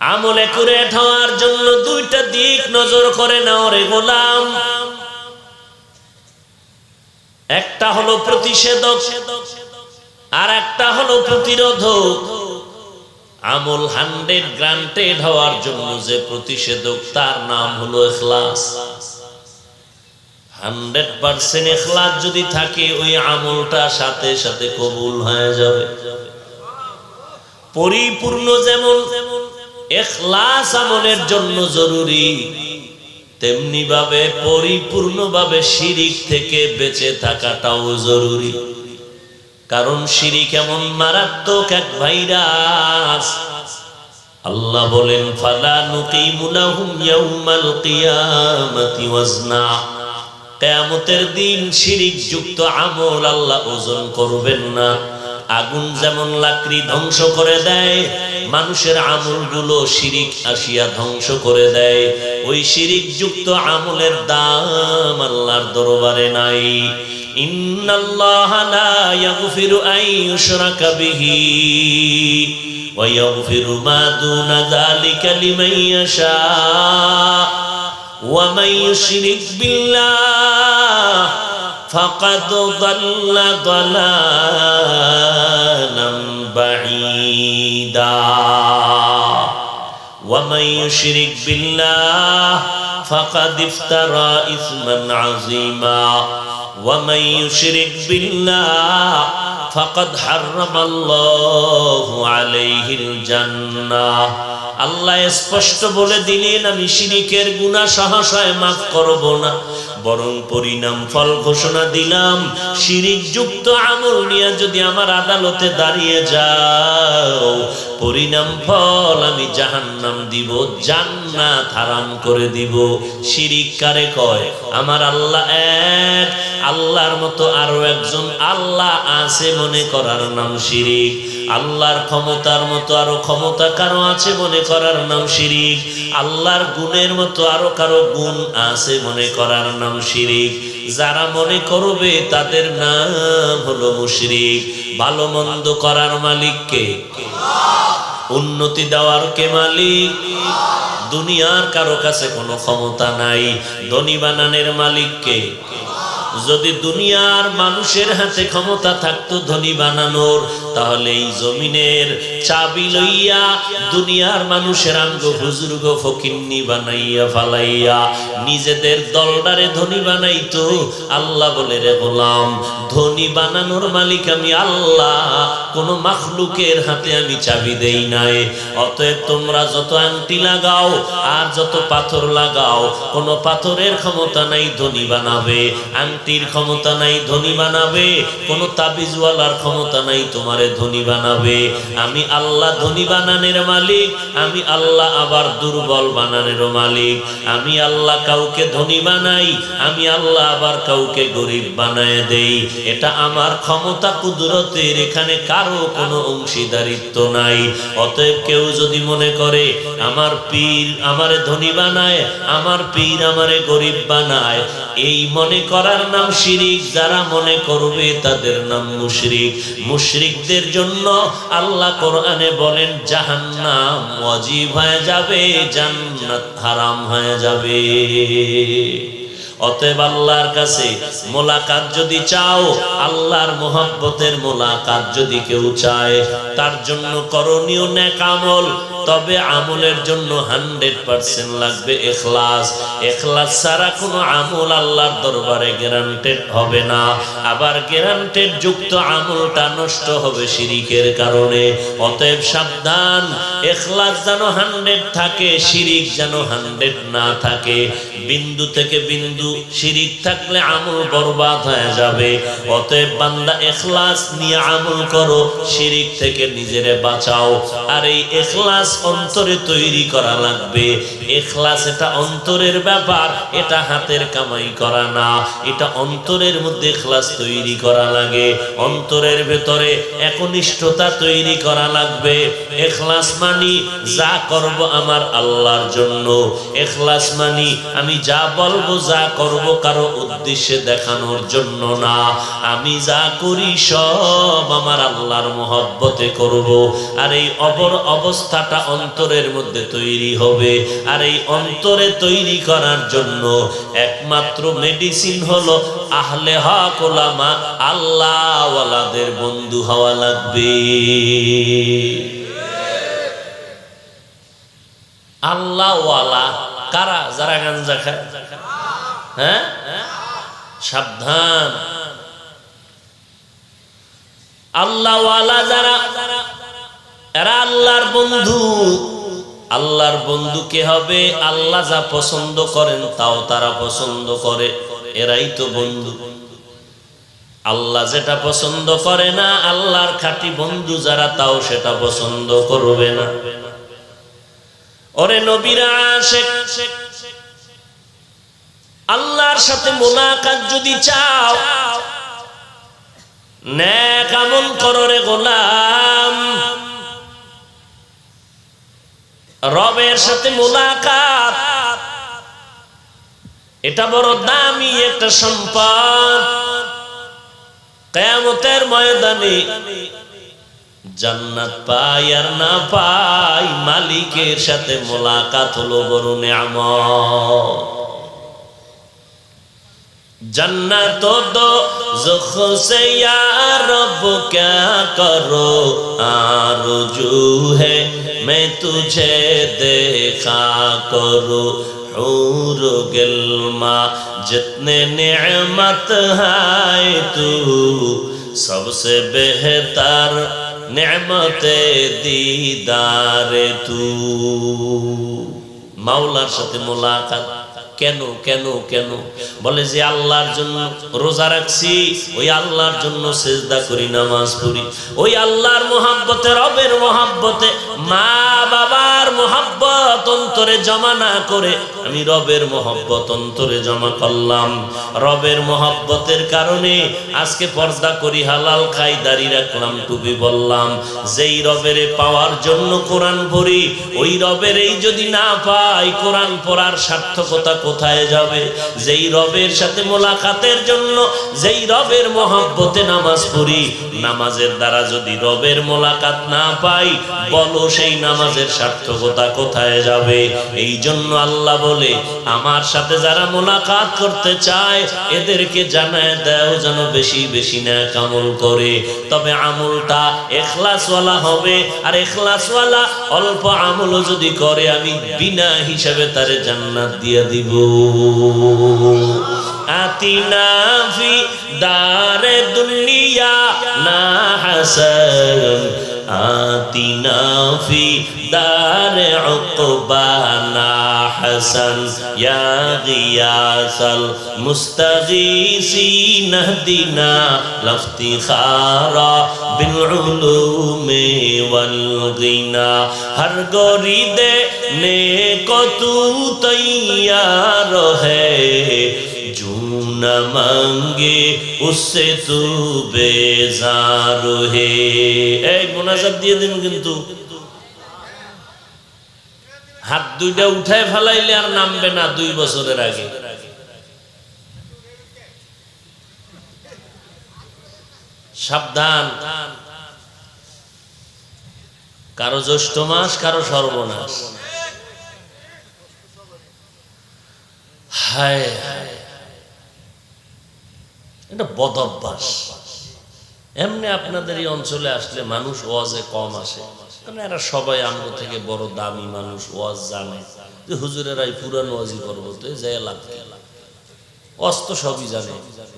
আমল একুরেট হওয়ার জন্য দুইটা দিক নজর করে নাও রে গোলাম। একটা হলো প্রতিষেধক আর একটা হলো প্রতিরোধক। আমল 100 গ্রান্টেড হওয়ার জন্য যে প্রতিষেধক তার নাম হলো ইখলাস। 100% ইখলাস যদি থাকে ওই আমলটা সাথে সাথে কবুল হয়ে যাবে। পরিপূর্ণ যেমন ইখলাস আমলের জন্য জরুরি, তেমনি ভাবে পরিপূর্ণভাবে শিরিক থেকে বেঁচে থাকাটাও জরুরি। কারণ শিরিক এমন মারাত্মক এক ভাইরাস। আল্লাহ বলেন ফালা নুকিমু লাহুম ইয়াউমাল কিয়ামাতি ওয়াজনা। কিয়ামতের দিন শিরিক যুক্ত আমল আল্লাহ ওজন করবেন না। আগুন যেমন লাকড়ি ধ্বংস করে দেয়, মানুষের আমলগুলো শিরিক আসিয়া ধ্বংস করে দেয়। ওই শিরিক যুক্ত আমলের দাম আল্লাহর দরবারে নাই। ইন্নাল্লাহা লা ইয়াগফিরু আন ইউশরাকা বিহি ওয়া ইয়াগফিরু মা দুনা যালিকা লিমান ইয়াশা ওয়া মান ইউশরিক বিল্লাহ ফাকাদ দাল্লা দালালান বাঈদা ওয়া মান ইউশরিক বিল্লাহ ফাকাদ ইফতারা ইসমান আযীমা ওয়া মান ইউশরিক বিল্লাহ ফাকাদ হারামাল্লাহু আলাইহিল জান্নাহ। আল্লাহ স্পষ্ট বলে দিলেন আমি শিরিকের গুনাহ সহসায় মাফ করব না, বরং পরিণাম ফল ঘোষণা দিলাম। শিরিক যুক্ত আমল নিয়ে যদি আমার আদালতে দাঁড়িয়ে যাও, পরিণাম ফল আমি জাহান্নাম দিব, জান্নাত হারাম করে দিব। শিরিক কারে কয়? আমার আল্লাহ এক, আল্লাহর মতো আরো একজন আল্লাহ আছে মনে করার নাম শিরিক। আল্লাহর ক্ষমতার মতো আরো ক্ষমতা কারো আছে মনে করার নাম শিরিক। আল্লাহর গুণের মতো আরো কারো গুণ আছে মনে করার নাম শিরিক। যারা মনে করবে তাদের নাম হলো মুশরিক। ভালো মন্দ করার মালিক কে? উন্নতি দেওয়ার কে মালিক? দুনিয়ার কারো কাছে কোনো ক্ষমতা নাই। ধনী বানানোর মালিক কে? যদি দুনিয়ার মানুষের হাতে ক্ষমতা থাকতো ধনী বানানোর, তাহলে এই জমিনের চাবি লইয়া দুনিয়ার মানুষের আঙ্গ হুজুর্গ ফকিন্নি বানাইয়া ফালাইয়া নিজেদের দলদারে ধনী বানাইতো। আল্লাহ বলে রে গোলাম, ধনী বানানোর মালিক আমি আল্লাহ, কোন মাখলুকের হাতে আমি চাবি দেই নাই। অতএব তোমরা যত আংটি লাগাও আর যত পাথর লাগাও, কোন পাথরের ক্ষমতা নাই ধনী বানাবে, আংটির ক্ষমতা নাই ধনী বানাবে, কোন তাবিজওয়ালার ক্ষমতা নাই তোমারে ধনী বানাবে। আমি আল্লাহ ধনী বানানোর মালিক, আমি আল্লাহ আবার দুর্বল বানানোর মালিক। আমি আল্লাহ কাউকে ধনী বানাই, আমি আল্লাহ আবার কাউকে গরিব বানায় দেই। এটা আমার ক্ষমতা কুদরতের, এখানে কারো কোনো অংশীদারিত্ব নাই। অতএব কেউ যদি মনে করে আমার পীর আমারে ধনী বানায়, আমার পীর আমারে গরিব বানায়, এই মনে করার নাম শিরিক। যারা মনে করবে তাদের নাম মুশরিক। মুশরিকদের জন্য আল্লাহ কোরআনে বলেন জাহান্নাম ওয়াজিব হয়ে যাবে, জান্নাত হারাম হয়ে যাবে। অতএব আল্লাহর কাছে মোলাকাত যদি চাও, আল্লাহর মোহাব্বতের মোলাকাত যদি কেউ চায়, তার জন্য করণীয় নেক আমল। তবে আমলের জন্য 100% লাগবে ইখলাস। ইখলাস ছাড়া কোনো আমল আল্লাহর দরবারে গ্যারান্টেড হবে না। আবার গ্যারান্টেড যুক্ত আমলটা নষ্ট হবে শিরিকের কারণে। অতএব সাবধান, ইখলাস যেন 100 থাকে, শিরিক যেন 100 না থাকে। বিন্দু থেকে বিন্দু শিরিক থাকলে আমল বরবাদ হয়ে যাবে। অতএব বান্দা ইখলাস নিয়ে আমল করো, শিরিক থেকে নিজেরে বাঁচাও। আর এই ইখলাস অন্তরে তৈরি করা লাগবে। ইখলাস এটা অন্তরের ব্যাপার, এটা হাতের কামাই করা না। এটা অন্তরের মধ্যে ইখলাস তৈরি করা লাগে। অন্তরের ভেতরে একনিষ্ঠতা তৈরি করা লাগবে। ইখলাস মানি যা করব আমার আল্লাহর জন্য। ইখলাস মানি আমি যা বলবো যা করব কারো উদ্দেশ্যে দেখানোর জন্য না। আমি যা করি সব আমার আল্লাহর মহব্বতে করব। আর এই অবস্থাটা অন্তরের মধ্যে তৈরি হবে। আর এই অন্তরে তৈরি করার জন্য একমাত্র মেডিসিন হলো আহলে হক ওলামা, আল্লাহ ওয়ালাদের বন্ধু হওয়া লাগবে। আল্লাহ ওয়ালা কারা? যারা গাঞ্জা খায়। হ্যাঁ, সাবধান। আল্লাহ ওয়ালা যারা, এরা আল্লাহর বন্ধু। আল্লাহর বন্ধু কে হবে? আল্লাহ যা পছন্দ করেন তাও তারা পছন্দ করে, এরাই তো বন্ধু। আল্লাহ যেটা পছন্দ করে না, আল্লাহর খাঁটি বন্ধু যারা, তাও সেটা পছন্দ করবে না। ওরে নবীরা আশিক, আল্লাহর সাথে মুলাকাত যদি চাও, নেক আমল করো রে গোলাম। রবের সাথে মুলাকাত এটা বড় দামি একটা সম্পদ। কিয়ামতের ময়দানে জান্নাত পাই আর না পাই, মালিকের সাথে মুলাকাত হলো বড় নিয়ামত। जन्नत दो ज़ुख से या रब क्या करो आरज़ू है मैं तुझे देखा करो हूर गिल्मा जितने नेमत है तू सबसे बेहतर नेमते दीदार तू। মাওলার সাথে মুলাকাত কেন কেন কেন? বলে যে আল্লাহর জন্য রোজা রাখছি, ওই আল্লাহর জন্য সিজদা করি, নামাজ পড়ি, ওই আল্লাহর মহব্বতে, রবের মহব্বতে, মা বাবার মহব্বত অন্তরে জমা না করে আমি রবের মহব্বত অন্তরে জমা করলাম। রবের মহব্বতের কারণে আজকে পর্দা করি, হালাল খাই, দাড়ি রাখলাম, টুপি বললাম। যেই রবেরে পাওয়ার জন্য কোরআন পড়ি, ওই রবেরই যদি না পাই, কোরআন পড়ার সার্থকতা কোথায় যাবে? যেই রবের সাথে মোলাকাতের জন্য, যেই রবের মহব্বতে নামাজ পড়ি, নামাজের দ্বারা যদি রবের মোলাকাত না পাই, বলো সেই নামাজের সার্থকতা কোথায় যাবে? এই জন্য আল্লাহ বলে, আমার সাথে যারা মোলাকাত করতে চায় এদেরকে জানায় দাও যেন বেশি বেশি নেক আমল করে। তবে আমলটা ইখলাসওয়ালা হবে। আর ইখলাসওয়ালা অল্প আমলও যদি করে, আমি বিনা হিসাবে তারে জান্নাত দিয়ে দিব। আতিনা ফি দারে দুনিয়া না হাসান, আতিনা ফি দারে উকবা না হাসান, ইয়া গিয়াসাল মুস্তাগীসিন ইহদিনা লাফতিখারা বিল উলুমি ওয়াল গিনা। হর গরিদে নেকো তু তৈয়ার হ্যায়, जो न मांगे उससे तू बेजार है। এই মোনাজাত দিয়ে দিন, কিন্তু হাত দুইটা উঠায় ফেলাইলে আর নামবে না 2 বছরের আগে। সাবধান, কারো জ্যৈষ্ঠ মাস, কারো সর্বনাশ। হায় হায়, এটা বদ অভ্যাস। এমনি আপনাদের এই অঞ্চলে আসলে মানুষ ওয়াজে কম আসে, কারণ এরা সবাই আমগো থেকে বড় দামি মানুষ, ওয়াজ জানে যে হুজুরেরাই পুরান ওয়াজি করবো, তো যাই লাভ কি? ওয়াজ তো সবই জানে।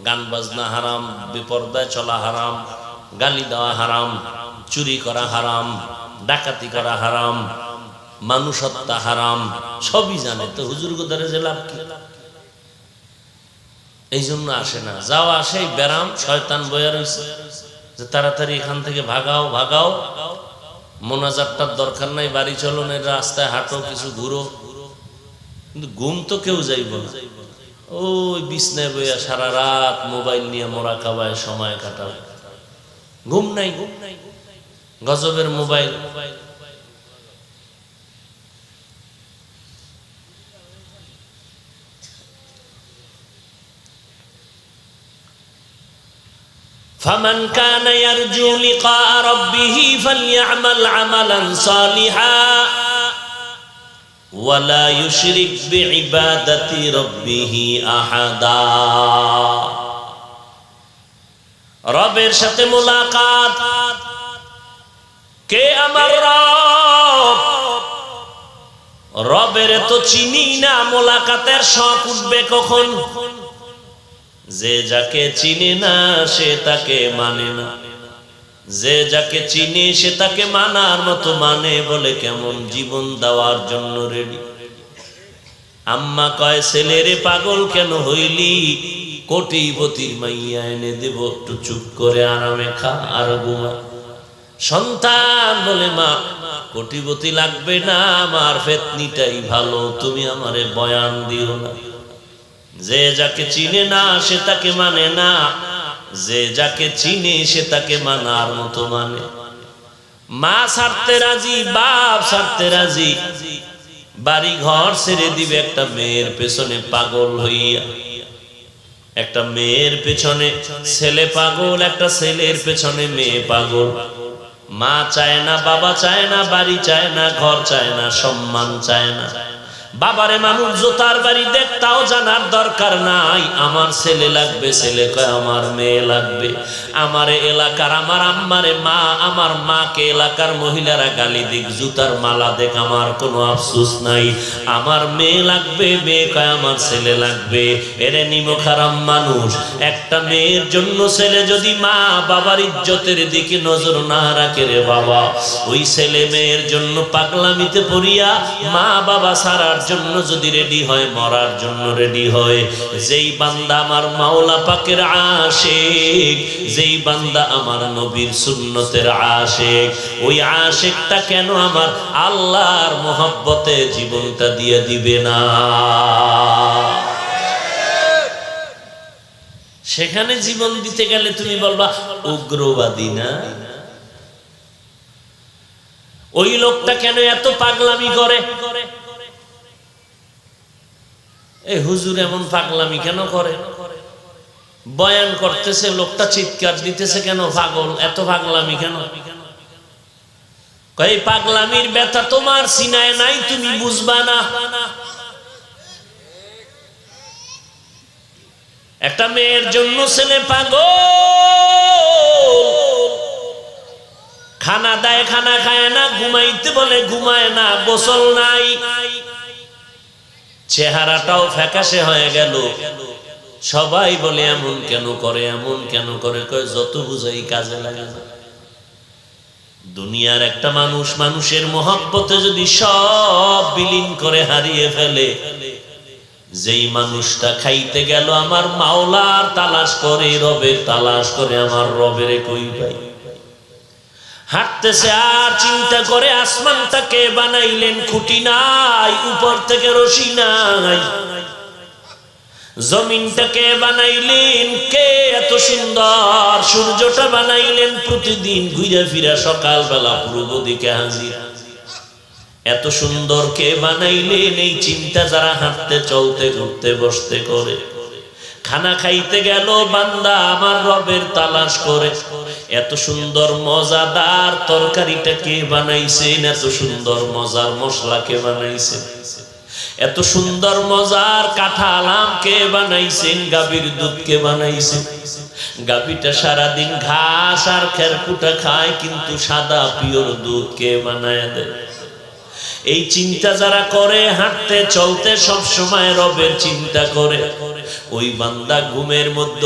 গান বাজনা হারাম, বেপরদায় চলা হারাম, গালি দেওয়া হারাম, চুরি করা হারাম, ডাকাতি করা হারাম, মানুষ হত্যা হারাম, সবই জানে। তো হুজুর গোদারে যে লাভ কি? এই জন্য আসে না। যাওয়া আসেই ব্যারাম, শয়তান বইয়া রয়েছে যে তাড়াতাড়ি এখান থেকে ভাগাও ভাগাও, মোনাজাতটার দরকার নাই, বাড়ি চলো, রাস্তায় হাঁটো, কিছু ঘুরো। কিন্তু ঘুম তো কেউ যাইব না, ওই বিছনায় বইয়া সারা রাত মোবাইল নিয়ে মোরাকাবায় সময় কাটাও। ঘুম নাই, গজবের মোবাইল। ফামান কানা ইয়ারজু লিকা রাব্বিহি ফালইআমাল আমালান সালিহা ওয়ালা ইউশরিক বিইবাদাতি রাব্বিহি আহাদা। রবের সাথে মুলাকাত। কে আমার রব? রবের তো চিনি না, মুলাকাতের শখ উঠবে কখন? যে যাকে চিনে না সে তাকে মানে না, যে যাকে চিনে সে তাকে মানার মতো মানে বলে কেমন জীবন দেওয়ার জন্য রেডি। আম্মা কয় ছেলেরে পাগল কেন হইলি? কোটিপতির মাইয়া এনে দেব, একটু চুপ করে আরামে খা আর ঘুমা। সন্তান বলে মা কোটিপতি লাগবে না, আমার ফেতনিটাই ভালো, তুমি আমারে বয়ান দিও না। যে যাকে চিনে না সে তাকে মানে না, যে যাকে চিনে সে তাকে মানার মতো মানে। মা ছাড়তে রাজি, বাপ ছাড়তে রাজি, বাড়ি ঘর ছেড়ে দিবে একটা মেয়ের পেছনে পাগল হইয়া। একটা মেয়ের পেছনে ছেলে পাগল, একটা ছেলের পেছনে মেয়ে পাগল। মা চায় না, বাবা চায় না, বাড়ি চায় না, ঘর চায় না, সম্মান চায় না। বাবারে মানুষ জোতার বাড়ি দেখ, তাও জানার দরকার নাই, আমার ছেলে লাগবে। ছেলে কয় আমার মেয়ে লাগবে। আমারে এলাকার আমার আম্মারে মা, আমার মাকে এলাকার মহিলারা গালি দিক, জুতার মালা দেখ, আমার কোনো আফসোস নাই, আমার মেয়ে লাগবে। মেয়ে কয় আমার ছেলে লাগবে। এরে নিমখারাম মানুষ, একটা মেয়ের জন্য ছেলে যদি মা বাবার ইজ্জতের দিকে নজর না রাখে রে বাবা, ওই ছেলে মেয়ের জন্য পাগলামিতে পড়িয়া মা বাবা সারার জন্য যদি রেডি হয়, মরার জন্য রেডি হয়। যেই বান্দা আমার মাওলা পাকের আশিক, যেই বান্দা আমার নবীর সুন্নতের আশিক, ওই আশিকটা কেন আমার আল্লাহর মহব্বতে জীবনটা দিয়ে দিবে না? সেখানে জীবন দিতে গেলে তুমি বলবা উগ্রবাদী না? ওই লোকটা কেন এত পাগলামি করে? এই হুজুর এমন পাগলামি কেন করে? বয়ান করতেছে, লোকটা চিৎকার দিতেছে কেন? পাগল, এত পাগলামি কেন? এই পাগলামির ব্যথা তোমার সিনায় নাই, তুমি বুঝবা না। একটা মেয়ের জন্য ছেলে পাগল, খানা দেয় খানা খায় না, ঘুমাইতে বলে ঘুমায় না, গোসল নাই, চেহারাটাও ফ্যাকাশে হয়ে গেল। সবাই বলে এমন কেন করে, এমন কেন করে? কয় যত বুঝাই কাজে লাগে না। দুনিয়ার একটা মানুষ মানুষের মহব্বতে যদি সব বিলীন করে হারিয়ে ফেলে, যেই মানুষটা খাইতে গেল আমার মাওলার তালাশ করে, রবের তালাশ করে, আমার রবের কই পাই, হাঁটতেছে আর চিন্তা করে আসমানটাকে বানাইলেন, খুঁটি নাই, উপর থেকে রশি নাই, জমিনটাকে বানাইলেন কে? এত সুন্দর সূর্যটা বানাইলেন, প্রতিদিন ঘুরে ফিরা সকালবেলা পূর্ব দিকে হাজির। এত সুন্দর কে বানাইলেন? এই চিন্তা যারা হাঁটতে চলতে ঘুরতে বসতে করে। খানা খাইতে গেল বান্দা আমার রবের তালাশ করে, এত সুন্দর মজাদার তরকারিটা কে বানাইছেন? এত সুন্দর মজার মশলা কে বানাইছেন? এত সুন্দর মজার কাঁঠাল আম কে বানাইছেন? গাভীর দুধ কে বানাইছেন? গাভীটা সারাদিন ঘাস আর খেরকুটা খায়, কিন্তু সাদা পিওর দুধ কে বানায় দেয়? এই চিন্তা যারা করে, হাঁটতে চলতে সব সময় রবের চিন্তা করে, ওই বান্দা ঘুমের মধ্যে